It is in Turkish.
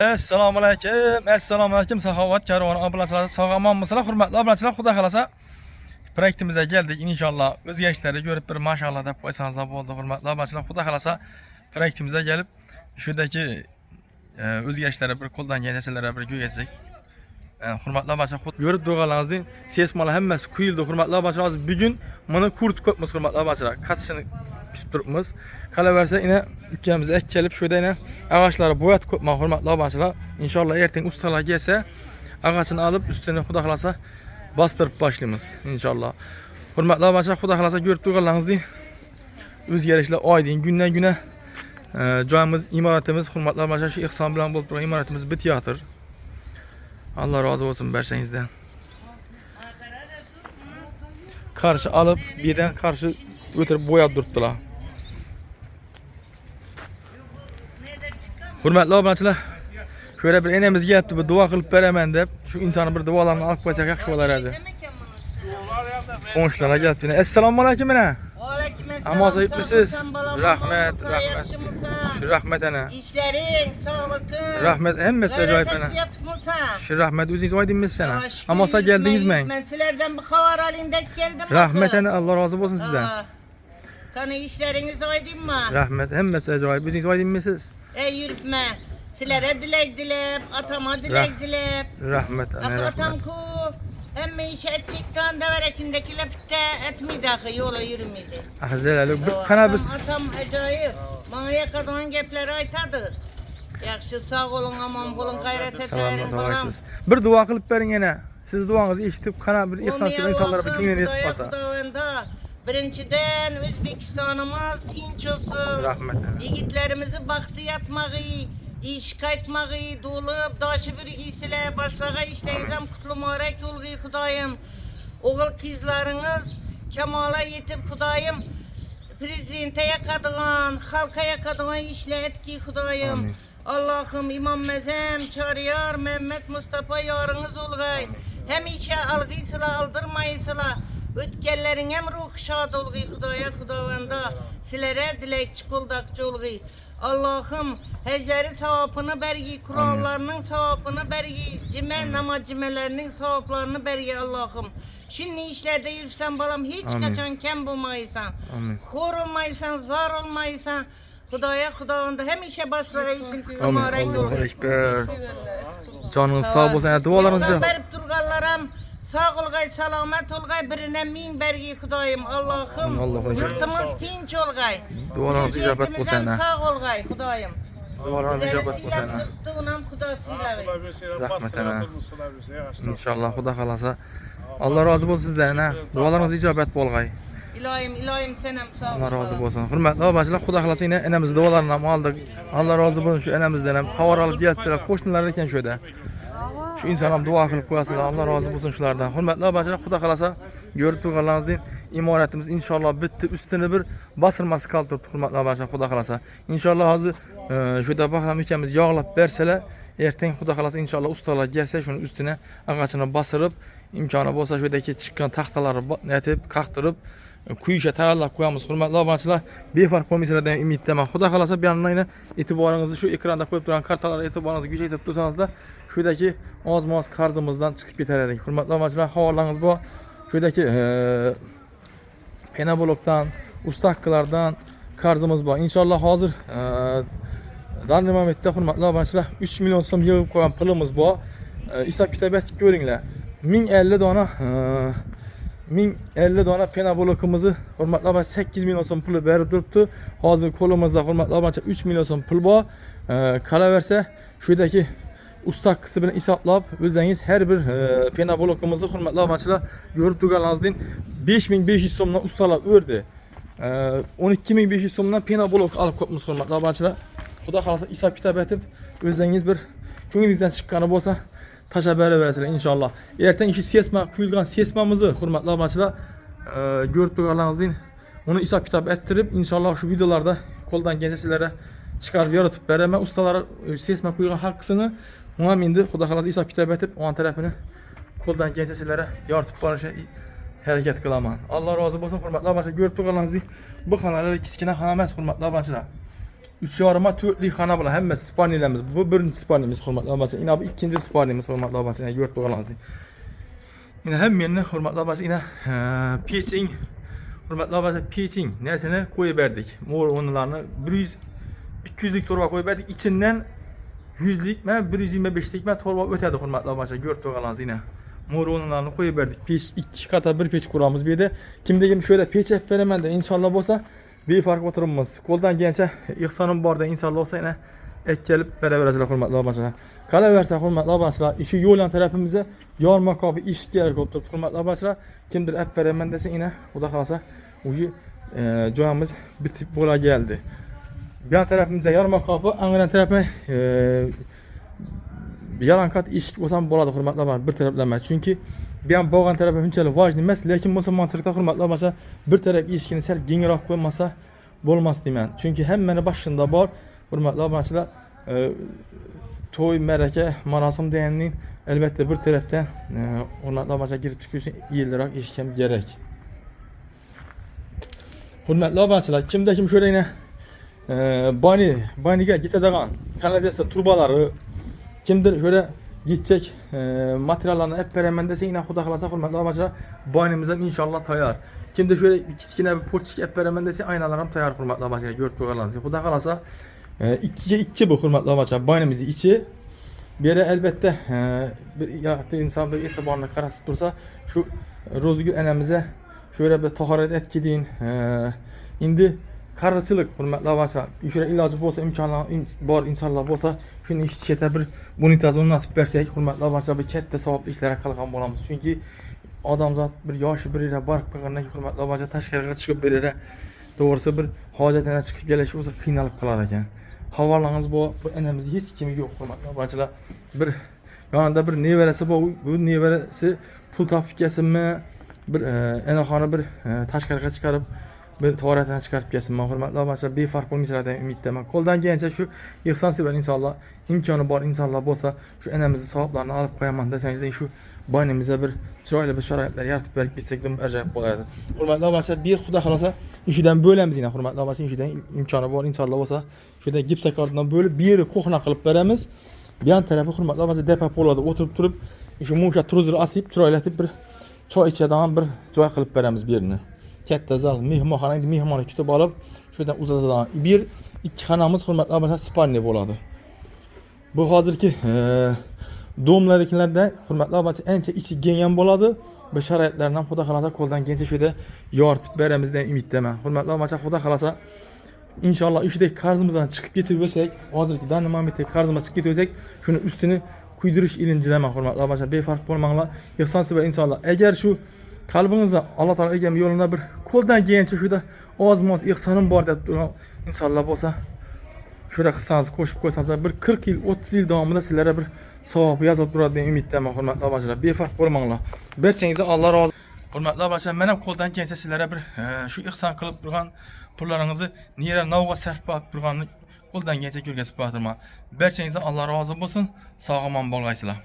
Assalomu alaykum. Assalomu alaykum. Saxovat karvoni obunachilar, sog'omon mislar, hurmatli obunachilar, xudo xolasa proyektimizga keldik. Inshaalloh o'zgarishlarni ko'rib bir mashallah deb qo'ysangiz bo'ldi, hurmatli obunachilar. Xudo xolasa proyektimizga kelib, shudagi o'zgarishlarni bir qo'ldan kelganlarga bir ko'rgazsak. Hurmatli obunachilar, ko'rib turganlaringizdek, sesmalar hammasi quyildi, hurmatli obunachilar. Bugun mana kurt ko'pmiz, hurmatli obunachilar. Qatishini kutib turibmiz. Qalaversa ina ikkamiz kelib shu yerda ağaçları boyat ko'pman, hurmatli obunachilar. Inshaalloh ertaga ustalar kelsa, ağaçını alıp üstüne xudo xolasa bastırıp başlayamiz inshaalloh. Hurmatli obunachilar, xudo xolasa ko'rib turganlaringizdek, o'zgarishlar oydin kundan kuna joyimiz, imoratimiz, hurmatli obunachilar, shu ihson bilan bo'lib turgan imoratimiz bityotir. Allah razı olsun bersengizden. Karşı alıp birden karşı götürüp boyab durdular. Hurmatli obunachilar, şöyle bir enemiz geldi, bir dua kılıp beraman deb, şu insanı bir dualarını alıp koysak yaxshi bo'lardi. Qo'shnilar geldi. Assalomu alaykum ana. Amoz aytmisiz? Rahmet, rahmet. Şu rahmet ana. İşlerin, sağlıkın. Rahmet, hemmesi ajoyib ana. Şu rahmet o'zingiz oydinmisiz sana? Amosa geldiniz mi? Ben sizlerden bir haber halinde geldim. Rahmet ana, Allah razı olsun sizden. Kanı işleriniz oydun mu? Rahmet, hemmesi ajoyib. O'zingiz oydinmisiz? Yürütme. Sizlere dilek dilep, atama dilek dilep. Rahmet ana, rahmet. Atam ku, emme işe ettikten de verekindekiler bitte etmiydi akı, yola yürümeydi. Ahzelalı, bir kanabız. Atam acayip, bana yakadan gepleri aytadır. Yaxşı sağ olun, aman bulun, gayret etlerin balam. Bir dua kılıp verin yine. Siz duanızı işitip kana bir ihsansız insanlara bir köyüne yetip basa. Birinciden Özbekistanımız tinç olsun. Rahmet. Yigitlerimizi baktı yatmağı, iş kaytmağı, dolup daşı bir giysiler, başlağa işleyizem kutlu mübarek olgu Kudayım. Oğul kızlarınız kemala yetip Kudayım. Prezidente yakadığın, halka yakadığın işlet ki Kudayım. Allah'ım İmam Mezem, Çariyar, Mehmet Mustafa yarınız olgay. Hem işe algıysıla aldırmayısıla. Ötkellerin hem ruh şad olgay Kudaya Kudavanda. Silere dilekçi kuldakçı olgay. Allah'ım hecleri sevapını bergi, Kur'anlarının sevapını bergi, cime namaz cimelerinin sevaplarını bergi Allah'ım. Şimdi işlerde yürüsen balam hiç kaçan kem bulmaysan. Hor olmaysan, zar olmaysan. Kudaya Kudavanda hem işe başlara işin kımarayı olgay. Allahu Ekber. Canınız sağ olsun. Dualarınızı. Berip durgallaram. Sağ olgay, selamet olgay, birine min bergi Kudayım Allah'ım. Yurtumuz tinç olgay. Dualarınızı icabet bu sene. Sağ olgay Kudayım. Dualarınızı icabet bu sene. Tuttuğunam Kudasıyla. Rahmet ana. İnşallah xudo xolasa. Allah razı olsun sizden. Dualarınızı icabet bolgay. İlayim senem sağ ol. Allah razı olsun. Hurmatli obunachilar, xudo xolasa yine enemiz dualarını aldık. Allah razı olsun şu enemizden hem xabar alıp geldiler. Qo'shnilar ekan şu yerda. Şu insanam dua qilib qo'yasizlar. Allah razı olsun shulardan. Hurmatli obunachilar, xudo xolasa ko'rib turganlaringizdek imoratimiz inshaalloh bitti. Üstüne bir basılması qolib turibdi, hurmatli obunachilar, xudo xolasa. İnshaalloh hozir şu da Bahram ikamiz yog'lab bersalar, ertang xudo xolasa inshaalloh ustalar kelsa, shuni üstüne ağaçını basırıp, imkoni bo'lsa şu yerdagi chiqqan taxtalarni netib, qaqtirib, kuyishga tayyorlab qo'yamiz. Hurmatli obunachilar, befarq bo'lmaysizlardan umiddaman. Xudo xolasa bu yandan yana e'tiboringizni shu ekranda qo'yib turgan kartalarga e'tiboringizni kuchaytirib tursangizlar, shudagi oz-moz qarzimizdan chiqib ketar edik. Hurmatli obunachilar, havolangiz bor. Shudagi penablokdan, ustakkalardan qarzimiz bor. Inshaalloh hozir danli momentda hurmatli obunachilar 3 million so'm yig'ib qo'ygan pulimiz bor. Hisob kitob etib ko'ringlar. 1050 dona 1050 dona penablokimizni hurmatli obunachilar 8 million so'm puli berib turibdi. Hozir qo'limizda hurmatli obunachilar 3 million so'm pul bor. Qolaversa shudagi ustakkisi bilan hisoblab o'zingiz har bir penablokimizni hurmatli obunachilar ko'rib turganlaringizdek 5500 so'mdan ustalar o'rdi. 12500 so'mdan penablok olib qo'yibmiz hurmatli obunachilar. Xudo xolasa hisob kitob etib o'zingiz bir ko'nglingizdan chiqqani bo'lsa tashlab beraverasizlar inshaalloh. Ertaga shu sesma quyilgan sesmamizni hurmatli obunachilar ko'rib turganlaringizdek uni hisob kitob ettirib inshaalloh shu videolarda qo'ldan kelsa sizlarga chiqarib yoritib beraman. Ustalar sesma quyilgan haqqisini ona endi xudo xolasa hisob kitob etib on tarafini qo'ldan kelsa sizlarga yoritib borishga harakat qilaman. Alloh rozi bo'lsin hurmatli obunachilar, ko'rib turganlaringizdek bu xonalar kichkina xona emas hurmatli obunachilar. 3,5 4'lük xana bular. Həmmə spanielimiz. Bu birinci spanielimiz hörmətli abaçılar. İna bu ikinci spanielimiz hörmətli abaçılar. Görüb durğanınızdır. Yine hem yerine hürmetli abaçılar yine peçin hürmetli abaçılar peçin nesine koyup verdik. Mor onlarını 200'lük torba koyup verdik. İçinden 100'lük mə 125'lik mə torba ötədi hürmetli abaçılar. Görüb durğanınızdır yine. Mor onlarını koyup verdik. Peç iki kata bir peç kuramız bir de. Kimde kim şöyle peç hep veremem de inşallah olsa bir fark oturmaz. Koldan gençe ihsanım var da inşallah olsa yine ek gelip beraber hazırlık hürmetli abaçılar. Kala verse hürmetli abaçılar. İşi yolan tarafımıza yarma kapı iş gerek oldu hürmetli abaçılar. Kimdir hep veremem dese yine o da kalsa ucu coğamız bitip bola geldi. Bir yan tarafımıza yarma kapı, anlayan tarafıma yalan kat iş olsam boladı hürmetli abaçılar bir taraflanmaz. Çünkü bir an boğan tarafı hünçeli vacni mes, lakin bu mantıkta hürmetli abaçılar bir taraf ilişkini sel genel koymasa bolmaz demen. Çünkü hemen başında var hürmetli abaçılar toy, mərəkə, marasim deyənin elbette bir tərəfdən hürmetli abaçılar girib çıxıyorsun iyilərək işkəm gerek. Hürmetli abaçılar kimdə kim şöyle yine baniga gitədəğən kanalizasiya turbaları kimdir şöyle gidecek materiallarını hep veremendese yine xuda xalasa hürmetli abaçılar banimizden inşallah tayar. Kimde şöyle kiçkine bir porçik hep veremendese aynalarım tayar hürmetli abaçılar görüp durğanınızdır. Xuda xalasa 2 bu hürmetli abaçılar banimizi içi. Bir yere elbette bir yaxtı insan bir etibarını qaratıp dursa şu Rozgül enemize şöyle bir taharet etkidiğin indi karıçılık hürmetli abaçılar. Şöyle ilacı olsa imkanı var inşallah olsa şunu iş çete bir bonitaz onu nasip versek hürmetli abaçılar bir kette savablı işlere kalkan bolamız. Çünkü adam zat bir yaşı bir yere bark bakırına hürmetli abaçılar taşkırığa çıkıp bir yere doğrusu bir hacetine çıkıp gelişi olsa kıynalıp kalar eken. Havalarınız bu enemizi hiç kimi yok hürmetli abaçılar. Bir yanında bir neveresi bu neveresi pul tapıp gelsin mi bir enaxanı bir taşkırığa çıkarıp bir tuvaletine çıkarıp gelsin mi hürmetli abaçılar bir fark olmayacaklar ümitlemek. Koldan gelince şu ihsan sever inşallah imkanı var inşallah olsa şu enemizi sahiplerini alıp koyamam deseniz de şu banimize bir çırayla bir şarayetler yaratıp verip gitsek de acayip olaydı. Hürmetli abaçılar bir xuda xalasa işiden bölemiz yine hürmetli abaçılar işiden imkanı var inşallah olsa şöyle gipse kartından böyle bir yeri kokuna kılıp veremiz. Bir yan tarafı hürmetli abaçılar depep oladı oturup durup şu muşa truzur asıp çıraylatıp bir çay içeden bir joy kılıp veremiz bir yerini. Kette zal mihmanxanaydı mihmanı kütüb alıp şöyle uzatadan bir iki xanamız hürmetli abaçılar spaniye boladı. Bu hazırki doğumlardakilerde hürmetli abaçılar en çok içi genyen boladı. Bu şarayetlerden xuda xalasa koldan gençe şöyle yartıp veremizden ümitleme. Hürmetli abaçılar xuda xalasa İnşallah işdeki karzımızdan çıkıp getirirsek, hazırki danımamete karzıma çıkıp getirirsek, şunu üstünü kuyduruş ilincileme hürmetli abaçılar bir fark olmağla ihsansı ve inşallah. Eğer şu kalbinizde Allah Teala egem yoluna bir koldan gençe şurada azmaz ihsanım var deyip duran inşallah olsa şurada kısanız koşup koysanız bir 40 yıl 30 yıl devamında sizlere bir sevap yazıp durur diye ümitleme hürmetli abaçılar. Bir fark olmağla. Berçenize Allah razı olsun. Hürmetli abaçılar, mənim koldan gençe sizlere bir şu ihsan kılıp durğan pullarınızı niyere navga sərf bakıp durğanını koldan gençe görgəsib batırma. Berçenize Allah razı olsun. Sağ aman bolğaysılar.